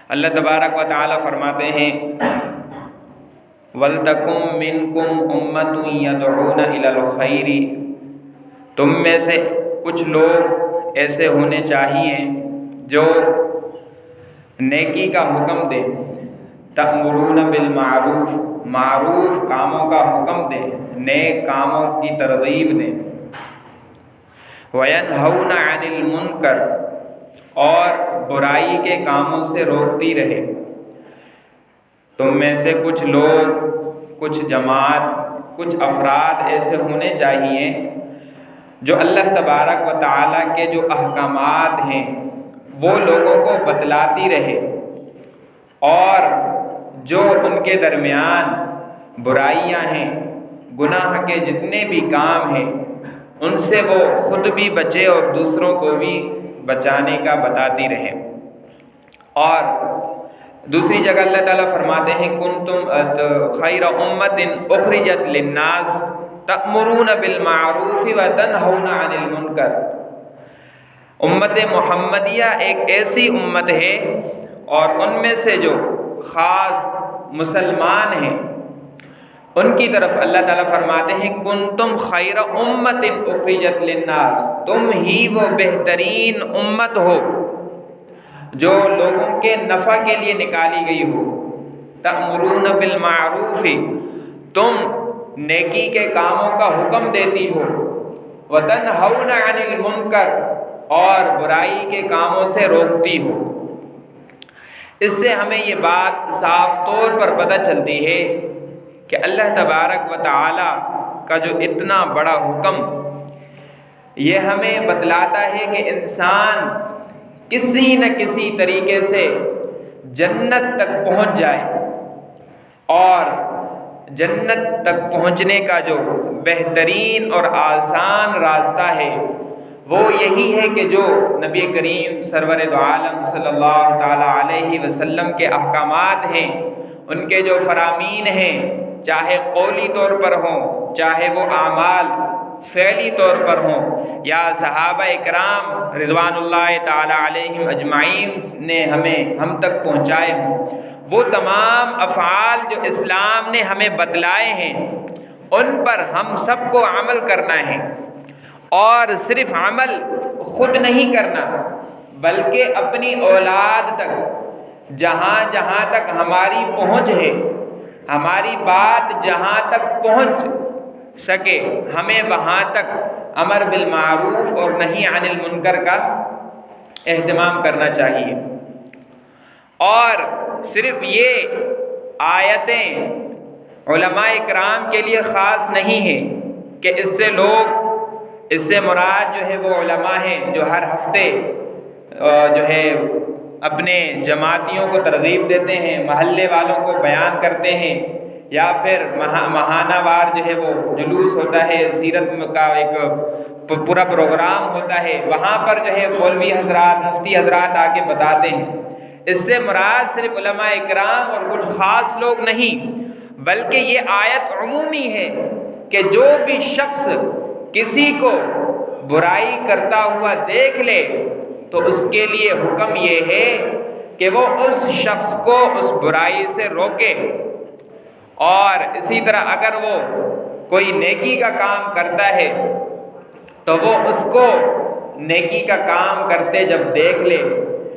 اللہ تبارک و تعالی فرماتے ہیں وَلْتَكُن مِّنكُمْ أُمَّةٌ يَدْعُونَ إِلَى الْخَيْرِ، تم میں سے کچھ لوگ ایسے ہونے چاہیے جو نیکی کا حکم دیں، تأمرون بالمعروف، معروف کاموں کا حکم دیں، نیک کاموں کی ترغیب دیں، وَيَنْهَوْنَ عَنِ الْمُنْكَرِ، اور برائی کے کاموں سے روکتی رہے۔ تم میں سے کچھ لوگ، کچھ جماعت، کچھ افراد ایسے ہونے چاہیے جو اللہ تبارک و تعالیٰ کے جو احکامات ہیں وہ لوگوں کو بتلاتی رہے، اور جو ان کے درمیان برائیاں ہیں، گناہ کے جتنے بھی کام ہیں، ان سے وہ خود بھی بچے اور دوسروں کو بھی بچانے کا بتاتی رہے۔ اور دوسری جگہ اللہ تعالیٰ فرماتے ہیں کنتم خیر امۃ اخرجت للناس تأمرون بالمعروف وتنہون عن المنکر۔ امت محمدیہ ایک ایسی امت ہے، اور ان میں سے جو خاص مسلمان ہیں ان کی طرف اللہ تعالیٰ فرماتے ہیں کنتم خیر امۃ اخرجت للناس، تم ہی وہ بہترین امت ہو جو لوگوں کے نفع کے لیے نکالی گئی ہو۔ تأمرون بالمعروف، تم نیکی کے کاموں کا حکم دیتی ہو، وتنہون عن المنکر، اور برائی کے کاموں سے روکتی ہو۔ اس سے ہمیں یہ بات صاف طور پر پتہ چلتی ہے کہ اللہ تبارک و تعالی کا جو اتنا بڑا حکم یہ ہمیں بتلاتا ہے کہ انسان کسی نہ کسی طریقے سے جنت تک پہنچ جائے، اور جنت تک پہنچنے کا جو بہترین اور آسان راستہ ہے وہ یہی ہے کہ جو نبی کریم سرور دو عالم صلی اللہ تعالیٰ علیہ وسلم کے احکامات ہیں، ان کے جو فرامین ہیں، چاہے قولی طور پر ہوں، چاہے وہ اعمال فعلی طور پر ہوں، یا صحابہ اکرام رضوان اللہ تعالی علیہم اجمعین نے ہم تک پہنچائے ہوں، وہ تمام افعال جو اسلام نے ہمیں بتلائے ہیں ان پر ہم سب کو عمل کرنا ہے، اور صرف عمل خود نہیں کرنا بلکہ اپنی اولاد تک، جہاں جہاں تک ہماری پہنچ ہے، ہماری بات جہاں تک پہنچ سکے، ہمیں وہاں تک امر بالمعروف اور نہی عن المنکر کا اہتمام کرنا چاہیے۔ اور صرف یہ آیتیں علماء کرام کے لیے خاص نہیں ہیں کہ اس سے مراد جو ہے وہ علماء ہیں جو ہر ہفتے جو ہے اپنے جماعتیوں کو ترغیب دیتے ہیں، محلے والوں کو بیان کرتے ہیں، یا پھر ماہانہ وار جو ہے وہ جلوس ہوتا ہے، سیرت کا ایک پورا پروگرام ہوتا ہے، وہاں پر جو ہے مولوی حضرات، مفتی حضرات آ کے بتاتے ہیں۔ اس سے مراد صرف علماء اکرام اور کچھ خاص لوگ نہیں، بلکہ یہ آیت عمومی ہے کہ جو بھی شخص کسی کو برائی کرتا ہوا دیکھ لے تو اس کے لیے حکم یہ ہے کہ وہ اس شخص کو اس برائی سے روکے، اور اسی طرح اگر وہ کوئی نیکی کا کام کرتا ہے تو وہ اس کو نیکی کا کام کرتے جب دیکھ لے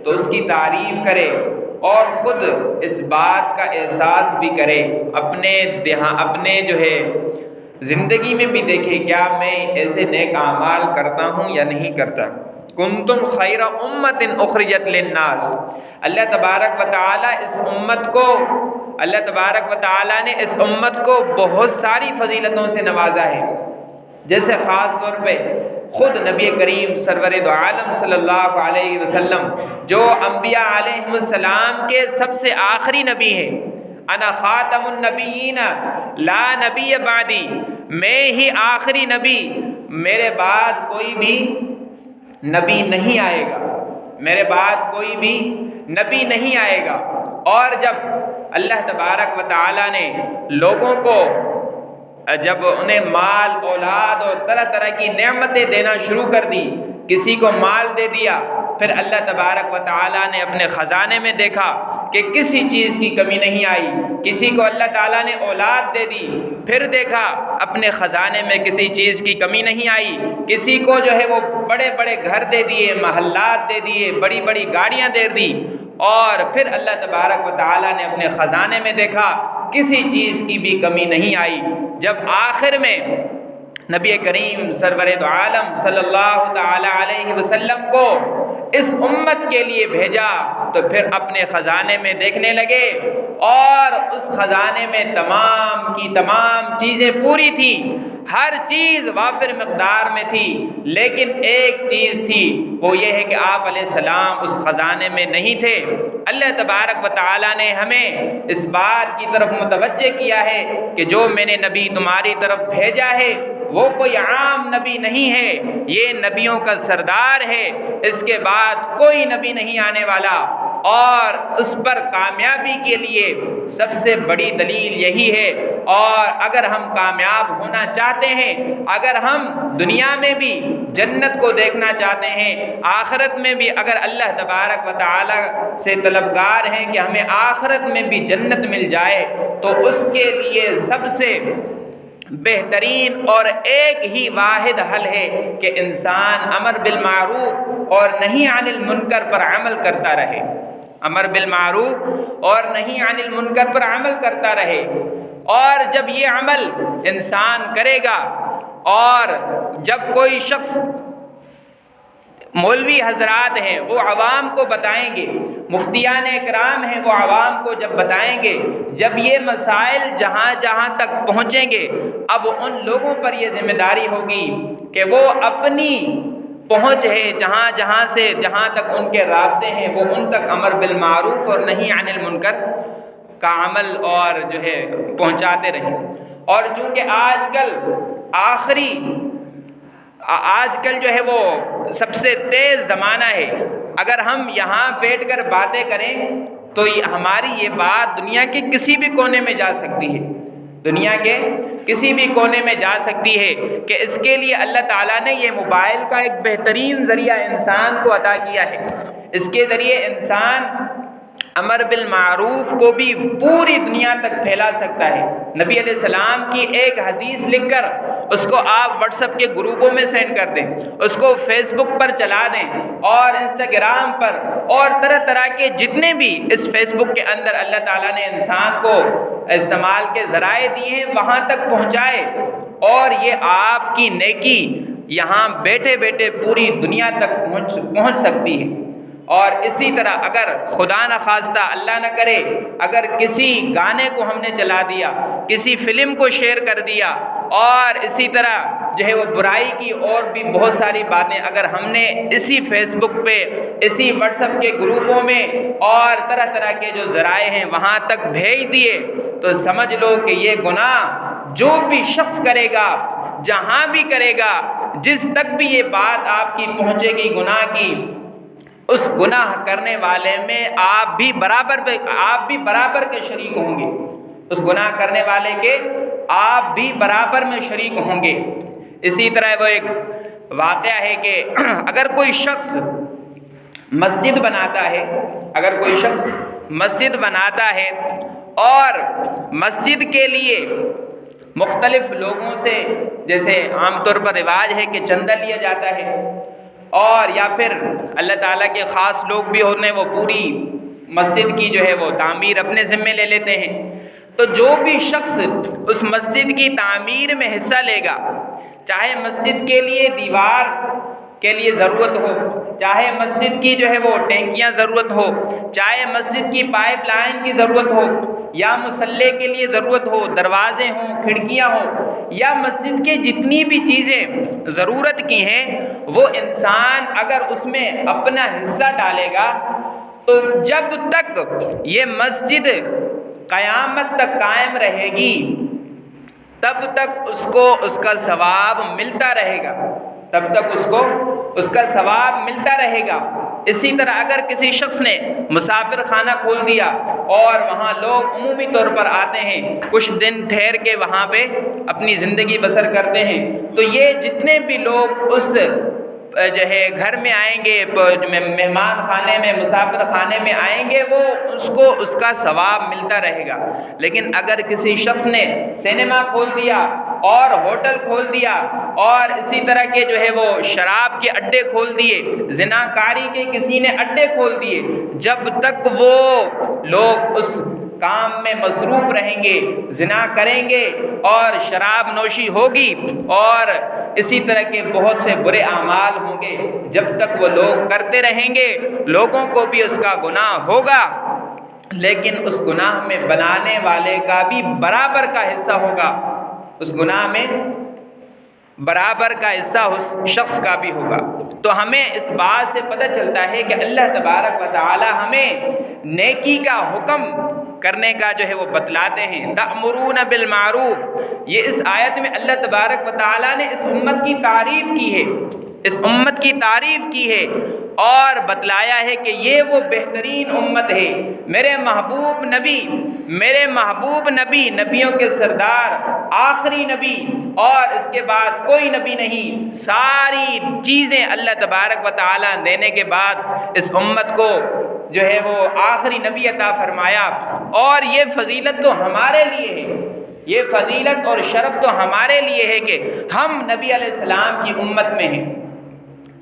تو اس کی تعریف کرے، اور خود اس بات کا احساس بھی کرے، اپنے جو ہے زندگی میں بھی دیکھے کیا میں ایسے نیک اعمال کرتا ہوں یا نہیں کرتا۔ کنتم خیر امۃ اخرجت للناس، اللہ تبارک و تعالیٰ نے اس امت کو بہت ساری فضیلتوں سے نوازا ہے، جیسے خاص طور پہ خود نبی کریم سرور دو عالم صلی اللہ علیہ وسلم جو انبیاء علیہم السلام کے سب سے آخری نبی ہیں، انا خاتم النبیین لا نبی بعدی، میں ہی آخری نبی، میرے بعد کوئی بھی نبی نہیں آئے گا، میرے بعد کوئی بھی نبی نہیں آئے گا۔ اور جب اللہ تبارک و تعالی نے لوگوں کو جب انہیں مال، اولاد اور طرح طرح کی نعمتیں دینا شروع کر دی، کسی کو مال دے دیا، پھر اللہ تبارک و تعالی نے اپنے خزانے میں دیکھا کہ کسی چیز کی کمی نہیں آئی۔ کسی کو اللہ تعالیٰ نے اولاد دے دی، پھر دیکھا اپنے خزانے میں کسی چیز کی کمی نہیں آئی۔ کسی کو جو ہے وہ بڑے بڑے گھر دے دیے، محلات دے دیے، بڑی بڑی گاڑیاں دے دی، اور پھر اللہ تبارک و تعالیٰ نے اپنے خزانے میں دیکھا کسی چیز کی بھی کمی نہیں آئی۔ جب آخر میں نبی کریم سرور دو عالم صلی اللہ تعالی علیہ وسلم کو اس امت کے لیے بھیجا تو پھر اپنے خزانے میں دیکھنے لگے، اور اس خزانے میں تمام کی تمام چیزیں پوری تھیں، ہر چیز وافر مقدار میں تھی، لیکن ایک چیز تھی، وہ یہ ہے کہ آپ علیہ السلام اس خزانے میں نہیں تھے۔ اللہ تبارک و تعالیٰ نے ہمیں اس بات کی طرف متوجہ کیا ہے کہ جو میں نے نبی تمہاری طرف بھیجا ہے وہ کوئی عام نبی نہیں ہے، یہ نبیوں کا سردار ہے، اس کے بعد کوئی نبی نہیں آنے والا۔ اور اس پر کامیابی کے لیے سب سے بڑی دلیل یہی ہے، اور اگر ہم کامیاب ہونا چاہتے ہیں، اگر ہم دنیا میں بھی جنت کو دیکھنا چاہتے ہیں، آخرت میں بھی اگر اللہ تبارک و تعالی سے طلبگار ہیں کہ ہمیں آخرت میں بھی جنت مل جائے، تو اس کے لیے سب سے بہترین اور ایک ہی واحد حل ہے کہ انسان امر بالمعروف اور نہی عن المنکر پر عمل کرتا رہے، امر بالمعروف اور نہی عن المنکر پر عمل کرتا رہے۔ اور جب یہ عمل انسان کرے گا، اور جب کوئی شخص، مولوی حضرات ہیں وہ عوام کو بتائیں گے، مفتیان اکرام ہیں وہ عوام کو جب بتائیں گے، جب یہ مسائل جہاں جہاں تک پہنچیں گے، اب ان لوگوں پر یہ ذمہ داری ہوگی کہ وہ اپنی پہنچ ہے جہاں جہاں سے جہاں تک ان کے رابطے ہیں، وہ ان تک امر بالمعروف اور نہی عن المنکر کا عمل اور جو ہے پہنچاتے رہیں۔ اور چونکہ آج کل جو ہے وہ سب سے تیز زمانہ ہے، اگر ہم یہاں بیٹھ کر باتیں کریں تو ہماری یہ بات دنیا کے کسی بھی کونے میں جا سکتی ہے، دنیا کے کسی بھی کونے میں جا سکتی ہے، کہ اس کے لیے اللہ تعالیٰ نے یہ موبائل کا ایک بہترین ذریعہ انسان کو عطا کیا ہے۔ اس کے ذریعے انسان امر بالمعروف کو بھی پوری دنیا تک پھیلا سکتا ہے۔ نبی علیہ السلام کی ایک حدیث لکھ کر اس کو آپ واٹس ایپ کے گروپوں میں سینڈ کر دیں، اس کو فیس بک پر چلا دیں، اور انسٹاگرام پر، اور طرح طرح کے جتنے بھی اس فیس بک کے اندر اللہ تعالیٰ نے انسان کو استعمال کے ذرائع دیے ہیں وہاں تک پہنچائے، اور یہ آپ کی نیکی یہاں بیٹھے بیٹھے پوری دنیا تک پہنچ سکتی ہے۔ اور اسی طرح اگر خدا نہ خواستہ اللہ نہ کرے اگر کسی گانے کو ہم نے چلا دیا، کسی فلم کو شیئر کر دیا، اور اسی طرح جو ہے وہ برائی کی اور بھی بہت ساری باتیں اگر ہم نے اسی فیس بک پہ، اسی واٹس ایپ کے گروپوں میں اور طرح طرح کے جو ذرائع ہیں وہاں تک بھیج دیے، تو سمجھ لو کہ یہ گناہ جو بھی شخص کرے گا، جہاں بھی کرے گا، جس تک بھی یہ بات آپ کی پہنچے گی گناہ کی، اس گناہ کرنے والے میں آپ بھی برابر کے شریک ہوں گے، اس گناہ کرنے والے کے آپ بھی برابر میں شریک ہوں گے۔ اسی طرح وہ ایک واقعہ ہے کہ اگر کوئی شخص مسجد بناتا ہے اور مسجد کے لیے مختلف لوگوں سے، جیسے عام طور پر رواج ہے کہ چندہ لیا جاتا ہے، اور یا پھر اللہ تعالیٰ کے خاص لوگ بھی ہوتے ہیں وہ پوری مسجد کی جو ہے وہ تعمیر اپنے ذمے لے لیتے ہیں، تو جو بھی شخص اس مسجد کی تعمیر میں حصہ لے گا، چاہے مسجد کے لیے دیوار کے لیے ضرورت ہو، چاہے مسجد کی جو ہے وہ ٹینکیاں ضرورت ہو، چاہے مسجد کی پائپ لائن کی ضرورت ہو، یا مصلی کے لیے ضرورت ہو، دروازے ہوں، کھڑکیاں ہوں، یا مسجد کے جتنی بھی چیزیں ضرورت کی ہیں، وہ انسان اگر اس میں اپنا حصہ ڈالے گا تو جب تک یہ مسجد قیامت تک قائم رہے گی تب تک اس کو اس کا ثواب ملتا رہے گا، تب تک اس کو اس کا ثواب ملتا رہے گا۔ اسی طرح اگر کسی شخص نے مسافر خانہ کھول دیا اور وہاں لوگ عمومی طور پر آتے ہیں، کچھ دن ٹھہر کے وہاں پہ اپنی زندگی بسر کرتے ہیں، تو یہ جتنے بھی لوگ اس جو ہے گھر میں آئیں گے، مہمان خانے میں، مسافر خانے میں آئیں گے، وہ اس کو اس کا ثواب ملتا رہے گا۔ لیکن اگر کسی شخص نے سینما کھول دیا اور ہوٹل کھول دیا اور اسی طرح کے جو ہے وہ شراب کے اڈے کھول دیے، زناکاری کے کسی نے اڈے کھول دیے، جب تک وہ لوگ اس کام میں مصروف رہیں گے، زنا کریں گے اور شراب نوشی ہوگی اور اسی طرح کے بہت سے برے اعمال ہوں گے، جب تک وہ لوگ کرتے رہیں گے، لوگوں کو بھی اس کا گناہ ہوگا، لیکن اس گناہ میں بنانے والے کا بھی برابر کا حصہ ہوگا، اس گناہ میں برابر کا حصہ اس شخص کا بھی ہوگا۔ تو ہمیں اس بات سے پتہ چلتا ہے کہ اللہ تبارک و تعالی ہمیں نیکی کا حکم کرنے کا جو ہے وہ بتلاتے ہیں۔ تأمرون بالمعروف، یہ اس آیت میں اللہ تبارک و تعالی نے اس امت کی تعریف کی ہے، اس امت کی تعریف کی ہے اور بتلایا ہے کہ یہ وہ بہترین امت ہے۔ میرے محبوب نبی، نبیوں کے سردار، آخری نبی، اور اس کے بعد کوئی نبی نہیں، ساری چیزیں اللہ تبارک و تعالیٰ دینے کے بعد اس امت کو جو ہے وہ آخری نبی عطا فرمایا، اور یہ فضیلت تو ہمارے لیے ہے، یہ فضیلت اور شرف تو ہمارے لیے ہے کہ ہم نبی علیہ السلام کی امت میں ہیں،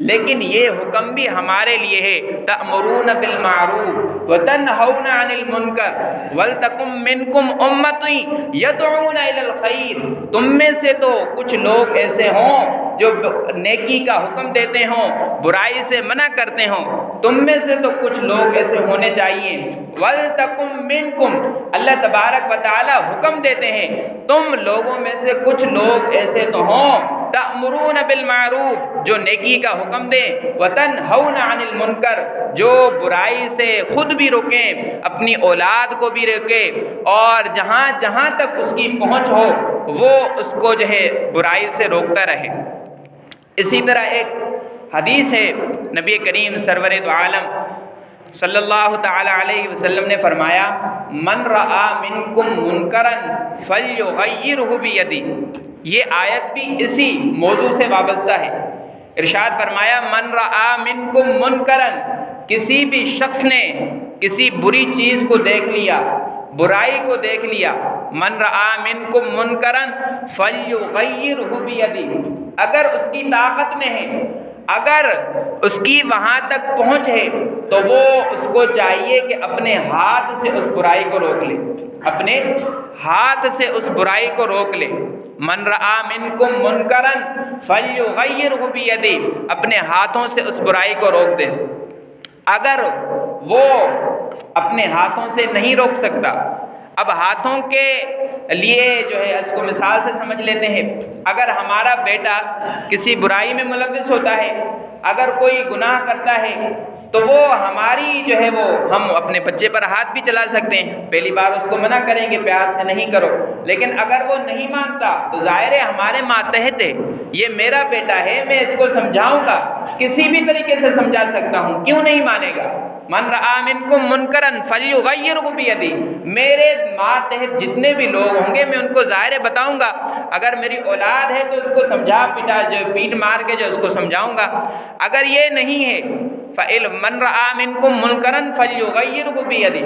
لیکن یہ حکم بھی ہمارے لیے ہے۔ تأمرون بالمعروف وتنہون عن المنکر ولتکن منکم امۃ یدعون الی الخیر، تم میں سے تو کچھ لوگ ایسے ہوں جو نیکی کا حکم دیتے ہوں، برائی سے منع کرتے ہوں، تم میں سے تو کچھ لوگ ایسے ہونے چاہیے۔ ولتکن منکم، اللہ تبارک و تعالی حکم دیتے ہیں تم لوگوں میں سے کچھ لوگ ایسے تو ہوں، تأمرون بالمعروف، جو نیکی کا حکم دیں، وتنہون عن المنکر، جو برائی سے خود بھی روکیں، اپنی اولاد کو بھی روکیں، اور جہاں جہاں تک اس کی پہنچ ہو وہ اس کو جو ہے برائی سے روکتا رہے۔ اسی طرح ایک حدیث ہے، نبی کریم سرور دو عالم صلی اللہ تعالی علیہ وسلم نے فرمایا، من رآ منکم منکرا فلیغیرہ بیدہ، یہ آیت بھی اسی موضوع سے وابستہ ہے۔ ارشاد فرمایا، من رآ منکم منکرا، کسی بھی شخص نے کسی بری چیز کو دیکھ لیا، برائی کو دیکھ لیا، من رآ منکم منکرا فلیغیرہ بیدہ، اگر اس کی طاقت میں ہے، اگر اس کی وہاں تک پہنچ ہے، تو وہ اس کو چاہیے کہ اپنے ہاتھ سے اس برائی کو روک لے، اپنے ہاتھ سے اس برائی کو روک لے۔ من رآ منکم منکرا فلیغیرہ بیدہ، اپنے ہاتھوں سے اس برائی کو روک دے۔ اگر وہ اپنے ہاتھوں سے نہیں روک سکتا، اب ہاتھوں کے لیے جو ہے اس کو مثال سے سمجھ لیتے ہیں، اگر ہمارا بیٹا کسی برائی میں ملوث ہوتا ہے، اگر کوئی گناہ کرتا ہے، تو وہ ہماری جو ہے وہ ہم اپنے بچے پر ہاتھ بھی چلا سکتے ہیں، پہلی بار اس کو منع کریں گے پیار سے نہیں کرو، لیکن اگر وہ نہیں مانتا تو ظاہر ہے ہمارے ماتحت ہے، یہ میرا بیٹا ہے، میں اس کو سمجھاؤں گا، کسی بھی طریقے سے سمجھا سکتا ہوں، کیوں نہیں مانے گا؟ من رآ منکم منکرا فلیغیرہ بیدہ، میرے ماتحت جتنے بھی لوگ ہوں گے میں ان کو ظاہر بتاؤں گا، اگر میری اولاد ہے تو اس کو سمجھا پیٹ مار کے جو اس کو سمجھاؤں گا، اگر یہ نہیں ہے من رآ منکم منکرا فلیغیرہ بیدہ،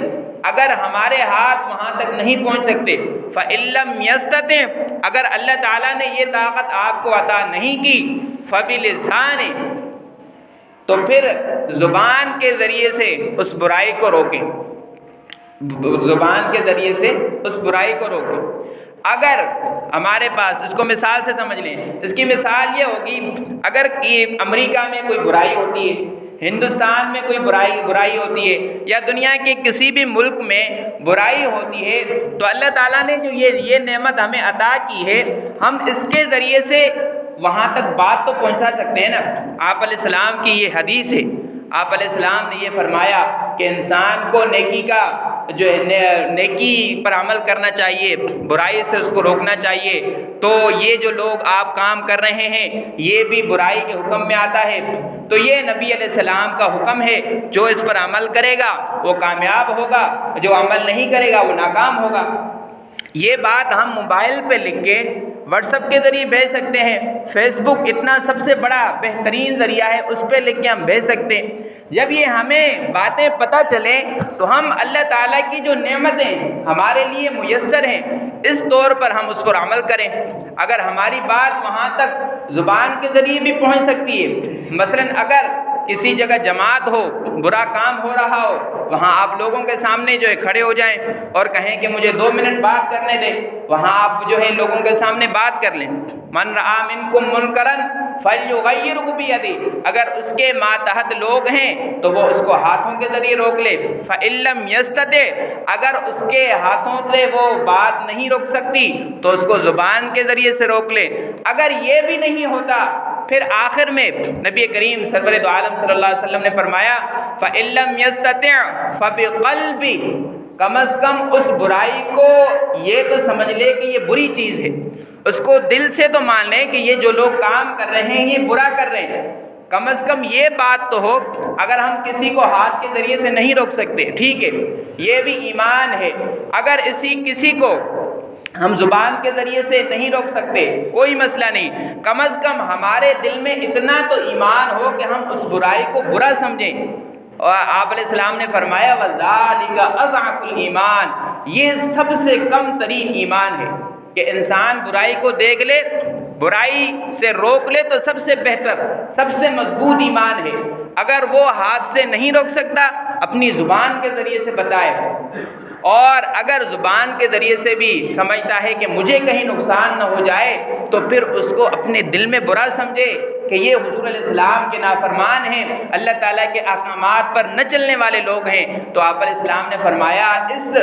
اگر ہمارے ہاتھ وہاں تک نہیں پہنچ سکتے، فإن لم یستطع، اگر اللہ تعالیٰ نے یہ طاقت آپ کو عطا نہیں کی، فبلسانہ، تو پھر زبان کے ذریعے سے اس برائی کو روکیں، زبان کے ذریعے سے اس برائی کو روکیں۔ اگر ہمارے پاس، اس کو مثال سے سمجھ لیں، اس کی مثال یہ ہوگی، اگر امریکہ میں کوئی برائی ہوتی ہے، ہندوستان میں کوئی برائی ہوتی ہے، یا دنیا کے کسی بھی ملک میں برائی ہوتی ہے، تو اللہ تعالیٰ نے جو یہ نعمت ہمیں عطا کی ہے، ہم اس کے ذریعے سے وہاں تک بات تو پہنچا سکتے ہیں نا۔ آپ علیہ السلام کی یہ حدیث ہے، آپ علیہ السلام نے یہ فرمایا کہ انسان کو نیکی کا جو ہے نیکی پر عمل کرنا چاہیے، برائی سے اس کو روکنا چاہیے، تو یہ جو لوگ آپ کام کر رہے ہیں یہ بھی برائی کے حکم میں آتا ہے، تو یہ نبی علیہ السلام کا حکم ہے، جو اس پر عمل کرے گا وہ کامیاب ہوگا، جو عمل نہیں کرے گا وہ ناکام ہوگا۔ یہ بات ہم موبائل پہ لکھ کے واٹس ایپ کے ذریعے بھیج سکتے ہیں، فیس بک اتنا سب سے بڑا بہترین ذریعہ ہے، اس پہ لکھ کے ہم بھیج سکتے ہیں۔ جب یہ ہمیں باتیں پتہ چلیں تو ہم اللہ تعالیٰ کی جو نعمتیں ہمارے لیے میسر ہیں اس طور پر ہم اس پر عمل کریں۔ اگر ہماری بات وہاں تک زبان کے ذریعے بھی پہنچ سکتی ہے، مثلاً اگر کسی جگہ جماعت ہو، برا کام ہو رہا ہو، وہاں آپ لوگوں کے سامنے جو ہے کھڑے ہو جائیں اور کہیں کہ مجھے 2 منٹ بات کرنے دیں، وہاں آپ جو ہے لوگوں کے سامنے بات کر لیں۔ من رأى منکم منکرا فلیغیرہ بیدہ، اگر اس کے ماتحت لوگ ہیں تو وہ اس کو ہاتھوں کے ذریعے روک لے۔ فإن لم یستطع، اگر اس کے ہاتھوں سے وہ بات نہیں روک سکتی تو اس کو زبان کے ذریعے سے روک لے۔ اگر یہ بھی نہیں ہوتا، پھر آخر میں نبی کریم سرور دو عالم صلی اللہ علیہ وسلم نے فرمایا فإن لم یستطع فبقلبہ، کم از کم اس برائی کو یہ تو سمجھ لے کہ یہ بری چیز ہے، اس کو دل سے تو مان لے کہ یہ جو لوگ کام کر رہے ہیں یہ برا کر رہے ہیں، کم از کم یہ بات تو ہو۔ اگر ہم کسی کو ہاتھ کے ذریعے سے نہیں روک سکتے، ٹھیک ہے، یہ بھی ایمان ہے۔ اگر کسی کو ہم زبان کے ذریعے سے نہیں روک سکتے، کوئی مسئلہ نہیں، کم از کم ہمارے دل میں اتنا تو ایمان ہو کہ ہم اس برائی کو برا سمجھیں۔ اور آپ علیہ السلام نے فرمایا وَذَلِكَ أَضْعَفُ الْإِيمَانِ، یہ سب سے کم ترین ایمان ہے کہ انسان برائی کو دیکھ لے، برائی سے روک لے تو سب سے بہتر، سب سے مضبوط ایمان ہے۔ اگر وہ ہاتھ سے نہیں روک سکتا، اپنی زبان کے ذریعے سے بتائے، اور اگر زبان کے ذریعے سے بھی سمجھتا ہے کہ مجھے کہیں نقصان نہ ہو جائے تو پھر اس کو اپنے دل میں برا سمجھے کہ یہ حضور علیہ السلام کے نافرمان ہیں، اللہ تعالیٰ کے احکامات پر نہ چلنے والے لوگ ہیں۔ تو آپ علیہ السلام نے فرمایا اس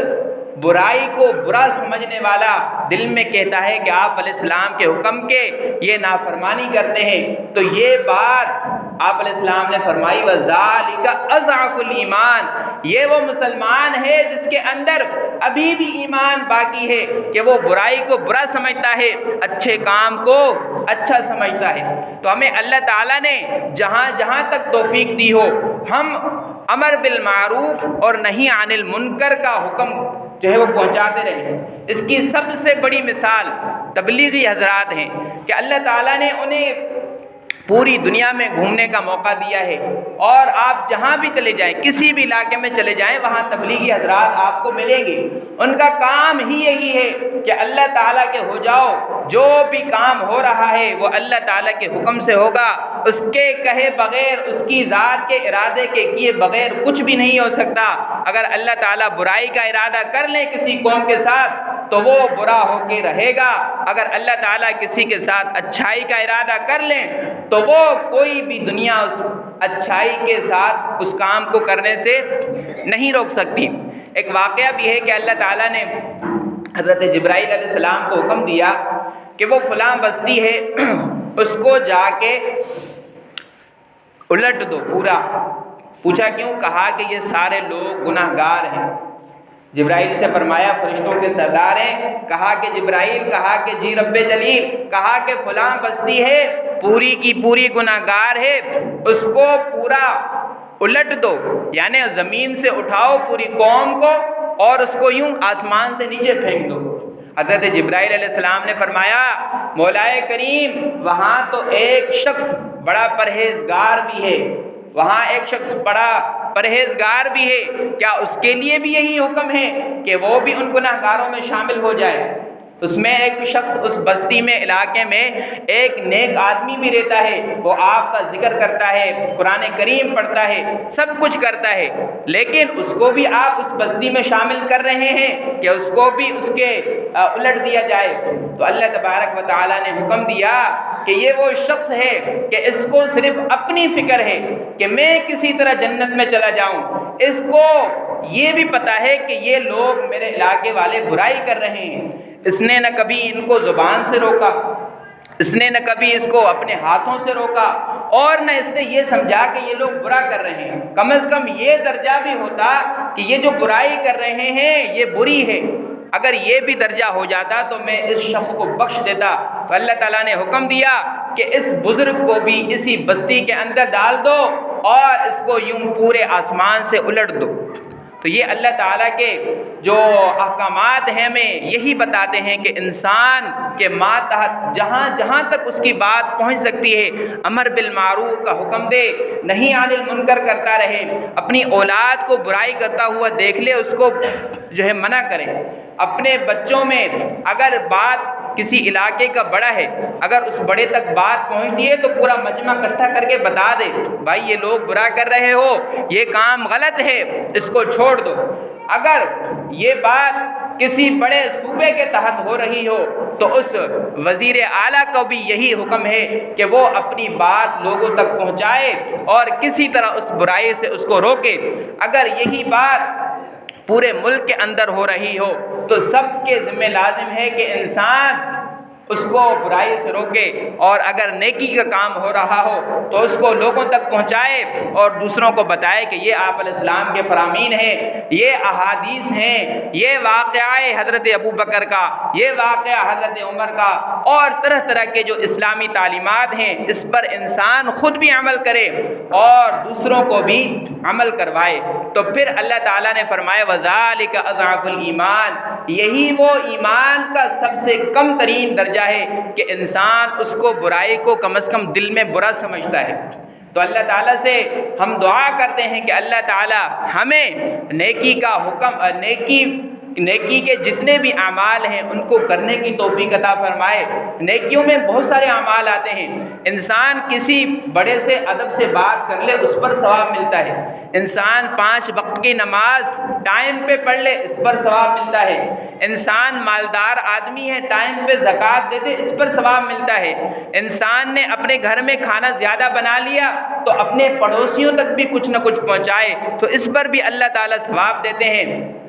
برائی کو برا سمجھنے والا دل میں کہتا ہے کہ آپ علیہ السلام کے حکم کے یہ نافرمانی کرتے ہیں، تو یہ بات آپ علیہ السلام نے فرمائی وَذَلِكَ أَضْعَفُ الْإِيمَانِ، یہ وہ مسلمان ہے جس کے اندر ابھی بھی ایمان باقی ہے کہ وہ برائی کو برا سمجھتا ہے، اچھے کام کو اچھا سمجھتا ہے۔ تو ہمیں اللہ تعالیٰ نے جہاں جہاں تک توفیق دی ہو، ہم امر بالمعروف اور نہی عن المنکر کا حکم جو ہے وہ پہنچاتے رہیں۔ اس کی سب سے بڑی مثال تبلیغی حضرات ہیں کہ اللہ تعالیٰ نے انہیں پوری دنیا میں گھومنے کا موقع دیا ہے، اور آپ جہاں بھی چلے جائیں، کسی بھی علاقے میں چلے جائیں، وہاں تبلیغی حضرات آپ کو ملیں گے۔ ان کا کام ہی یہی ہے کہ اللہ تعالیٰ کے ہو جاؤ، جو بھی کام ہو رہا ہے وہ اللہ تعالیٰ کے حکم سے ہوگا، اس کے کہے بغیر، اس کی ذات کے ارادے کے کیے بغیر کچھ بھی نہیں ہو سکتا۔ اگر اللہ تعالیٰ برائی کا ارادہ کر لیں کسی قوم کے ساتھ تو وہ برا ہو کے رہے گا، اگر اللہ تعالیٰ کسی کے ساتھ اچھائی کا ارادہ کر لیں تو وہ کوئی بھی دنیا اس اچھائی کے ساتھ اس کام کو کرنے سے نہیں روک سکتی۔ ایک واقعہ بھی ہے کہ اللہ تعالیٰ نے حضرت جبرائیل علیہ السلام کو حکم دیا کہ وہ فلاں بستی ہے اس کو جا کے الٹ دو پورا۔ پوچھا کیوں؟ کہا کہ یہ سارے لوگ گناہ گار ہیں۔ جبرائیل سے فرمایا فرشتوں کے سردار ہیں، کہا کہ جبرائیل، کہا کہ جی رب جلیل، کہا کہ فلاں بستی ہے پوری کی پوری گناہ گار ہے، اس کو پورا الٹ دو، یعنی زمین سے اٹھاؤ پوری قوم کو اور اس کو یوں آسمان سے نیچے پھینک دو۔ حضرت جبرائیل علیہ السلام نے فرمایا مولا کریم، وہاں تو ایک شخص بڑا پرہیزگار بھی ہے، وہاں ایک شخص بڑا پرہیزگار بھی ہے، کیا اس کے لیے بھی یہی حکم ہے کہ وہ بھی ان گناہ گاروں میں شامل ہو جائے؟ اس میں ایک شخص اس بستی میں، علاقے میں ایک نیک آدمی بھی رہتا ہے، وہ آپ کا ذکر کرتا ہے، قرآن کریم پڑھتا ہے، سب کچھ کرتا ہے، لیکن اس کو بھی آپ اس بستی میں شامل کر رہے ہیں کہ اس کو بھی اس کے الٹ دیا جائے۔ تو اللہ تبارک و تعالیٰ نے حکم دیا کہ یہ وہ شخص ہے کہ اس کو صرف اپنی فکر ہے کہ میں کسی طرح جنت میں چلا جاؤں، اس کو یہ بھی پتہ ہے کہ یہ لوگ میرے علاقے والے برائی کر رہے ہیں، اس نے نہ کبھی ان کو زبان سے روکا، اس نے نہ کبھی اس کو اپنے ہاتھوں سے روکا، اور نہ اس نے یہ سمجھا کہ یہ لوگ برا کر رہے ہیں۔ کم از کم یہ درجہ بھی ہوتا کہ یہ جو برائی کر رہے ہیں یہ بری ہے، اگر یہ بھی درجہ ہو جاتا تو میں اس شخص کو بخش دیتا۔ تو اللہ تعالیٰ نے حکم دیا کہ اس بزرگ کو بھی اسی بستی کے اندر ڈال دو اور اس کو یوں پورے آسمان سے الٹ دو۔ تو یہ اللہ تعالیٰ کے جو احکامات ہیں ہمیں یہی بتاتے ہیں کہ انسان کے ماتحت جہاں جہاں تک اس کی بات پہنچ سکتی ہے، امر بالمعروف کا حکم دے، نہی عن المنکر کرتا رہے، اپنی اولاد کو برائی کرتا ہوا دیکھ لے اس کو جو ہے منع کرے، اپنے بچوں میں اگر بات کسی علاقے کا بڑا ہے، اگر اس بڑے تک بات پہنچتی ہے تو پورا مجمع اکٹھا کر کے بتا دے، بھائی یہ لوگ برا کر رہے ہو، یہ کام غلط ہے، اس کو چھوڑ دو۔ اگر یہ بات کسی بڑے صوبے کے تحت ہو رہی ہو تو اس وزیر اعلیٰ کو بھی یہی حکم ہے کہ وہ اپنی بات لوگوں تک پہنچائے اور کسی طرح اس برائی سے اس کو روکے۔ اگر یہی بات پورے ملک کے اندر ہو رہی ہو تو سب کے ذمہ لازم ہے کہ انسان اس کو برائی سے روکے، اور اگر نیکی کا کام ہو رہا ہو تو اس کو لوگوں تک پہنچائے اور دوسروں کو بتائے کہ یہ آپ علیہ السلام کے فرامین ہیں، یہ احادیث ہیں، یہ واقعہ حضرت ابو بکر کا، یہ واقعہ حضرت عمر کا، اور طرح طرح کے جو اسلامی تعلیمات ہیں اس پر انسان خود بھی عمل کرے اور دوسروں کو بھی عمل کروائے۔ تو پھر اللہ تعالیٰ نے فرمایا وَذَلِكَ أَضْعَفُ الْإِيمَانِ، یہی وہ ایمان کا سب سے کم ترین درجہ ہے کہ انسان اس کو برائی کو کم از کم دل میں برا سمجھتا ہے۔ تو اللہ تعالیٰ سے ہم دعا کرتے ہیں کہ اللہ تعالیٰ ہمیں نیکی کا حکم، نیکی کے جتنے بھی اعمال ہیں ان کو کرنے کی توفیق عطا فرمائے۔ نیکیوں میں بہت سارے اعمال آتے ہیں، انسان کسی بڑے سے ادب سے بات کر لے اس پر ثواب ملتا ہے، انسان 5 وقت کی نماز ٹائم پہ پڑھ لے اس پر ثواب ملتا ہے، انسان مالدار آدمی ہے ٹائم پہ زکوٰۃ دے دے اس پر ثواب ملتا ہے، انسان نے اپنے گھر میں کھانا زیادہ بنا لیا تو اپنے پڑوسیوں تک بھی کچھ نہ کچھ پہنچائے تو اس پر بھی اللہ تعالیٰ ثواب دیتے ہیں۔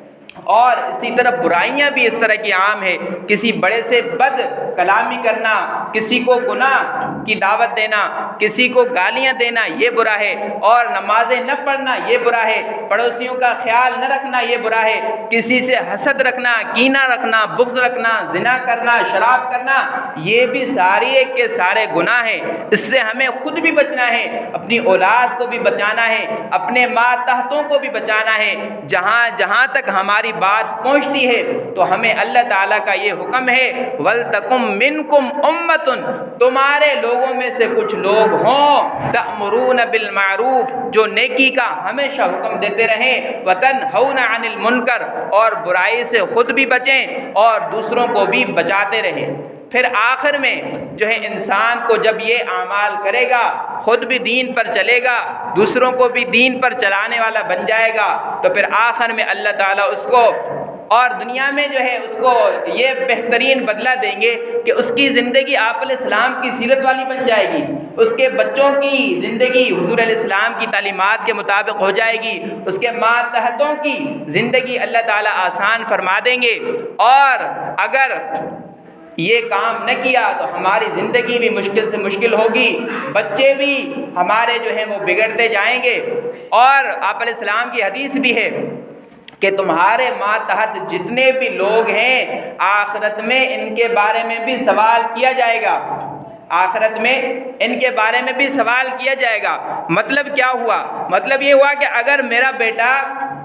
اور اسی طرح برائیاں بھی اس طرح کی عام ہے، کسی بڑے سے بد کلامی کرنا، کسی کو گناہ کی دعوت دینا، کسی کو گالیاں دینا یہ برا ہے، اور نمازیں نہ پڑھنا یہ برا ہے، پڑوسیوں کا خیال نہ رکھنا یہ برا ہے، کسی سے حسد رکھنا، کینہ رکھنا، بغض رکھنا، زنا کرنا، شراب کرنا، یہ بھی سارے کے سارے گناہ ہیں۔ اس سے ہمیں خود بھی بچنا ہے، اپنی اولاد کو بھی بچانا ہے، اپنے ماتحتوں کو بھی بچانا ہے۔ جہاں جہاں تک ہماری بات پہنچتی ہے تو ہمیں اللہ تعالیٰ کا یہ حکم ہے وَلْتَكُمْ مِنْكُمْ أُمَّةٌ، تمہارے لوگوں میں سے کچھ لوگ ہوں تَأْمُرُونَ بِالْمَعْرُوفِ، جو نیکی کا ہمیشہ حکم دیتے رہیں، وَتَنْهَوْنَ عَنِ الْمُنْكَرِ، اور برائی سے خود بھی بچیں اور دوسروں کو بھی بچاتے رہیں۔ پھر آخر میں جو ہے انسان کو جب یہ اعمال کرے گا، خود بھی دین پر چلے گا، دوسروں کو بھی دین پر چلانے والا بن جائے گا، تو پھر آخر میں اللہ تعالیٰ اس کو اور دنیا میں جو ہے اس کو یہ بہترین بدلہ دیں گے کہ اس کی زندگی آپ علیہ السلام کی سیرت والی بن جائے گی، اس کے بچوں کی زندگی حضور علیہ السلام کی تعلیمات کے مطابق ہو جائے گی، اس کے ماتحتوں کی زندگی اللہ تعالیٰ آسان فرما دیں گے۔ اور اگر یہ کام نہ کیا تو ہماری زندگی بھی مشکل سے مشکل ہوگی، بچے بھی ہمارے جو ہیں وہ بگڑتے جائیں گے۔ اور آپ علیہ السلام کی حدیث بھی ہے کہ تمہارے ماتحت جتنے بھی لوگ ہیں آخرت میں ان کے بارے میں بھی سوال کیا جائے گا، آخرت میں ان کے بارے میں بھی سوال کیا جائے گا۔ مطلب کیا ہوا؟ مطلب یہ ہوا کہ اگر میرا بیٹا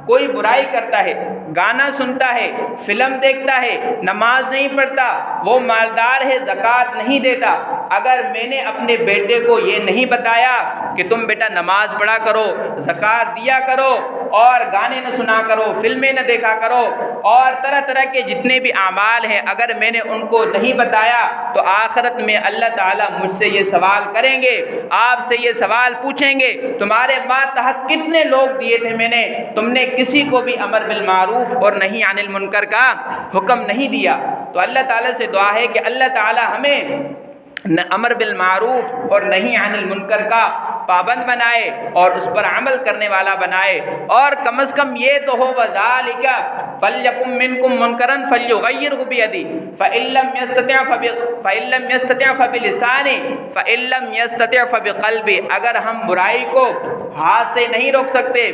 کوئی برائی کرتا ہے، گانا سنتا ہے، فلم دیکھتا ہے، نماز نہیں پڑھتا، وہ مالدار ہے زکوٰۃ نہیں دیتا، اگر میں نے اپنے بیٹے کو یہ نہیں بتایا کہ تم بیٹا نماز پڑھا کرو، زکوٰۃ دیا کرو، اور گانے نہ سنا کرو، فلمیں نہ دیکھا کرو، اور طرح طرح کے جتنے بھی اعمال ہیں اگر میں نے ان کو نہیں بتایا تو آخرت میں اللہ تعالیٰ مجھ سے یہ سوال کریں گے، آپ سے یہ سوال پوچھیں گے تمہارے ماتحت کتنے لوگ دیے تھے میں نے، تم نے کسی کو بھی امر بالمعروف اور نہی عن المنکر کا حکم نہیں دیا۔ تو اللہ تعالیٰ سے دعا ہے کہ اللہ تعالیٰ ہمیں امر بالمعروف اور نہی عن المنکر کا پابند بنائے اور اس پر عمل کرنے والا بنائے، اور کم از کم یہ تو ہو وَذَلِكَ فَلْيَكُن مِّنْكُم مُّنْكَرًا فَلْيُغَيِّرْهُ بِيَدِهِ فَإِن لَّمْ يَسْتَطِعْ فَبِلِسَانِهِ فَإِن لَّمْ يَسْتَطِعْ فَبِقَلْبِهِ، اگر ہم برائی کو ہاتھ سے نہیں روک سکتے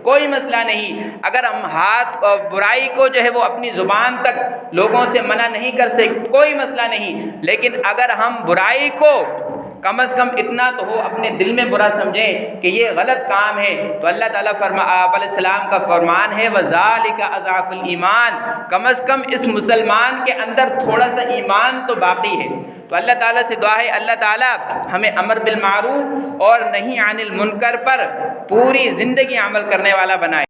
کوئی مسئلہ نہیں، اگر ہم ہاتھ برائی کو جو ہے وہ اپنی زبان تک لوگوں سے منع نہیں کر سکتے کوئی مسئلہ نہیں، لیکن اگر ہم برائی کو کم از کم اتنا تو ہو اپنے دل میں برا سمجھیں کہ یہ غلط کام ہے، تو اللہ تعالیٰ آپ علیہ السلام کا فرمان ہے وَذَلِكَ أَضْعَفُ الْإِيمَانِ، کم از کم اس مسلمان کے اندر تھوڑا سا ایمان تو باقی ہے۔ تو اللہ تعالیٰ سے دعا ہے اللہ تعالیٰ ہمیں امر بالمعروف اور نہی عن المنکر پر پوری زندگی عمل کرنے والا بنائے۔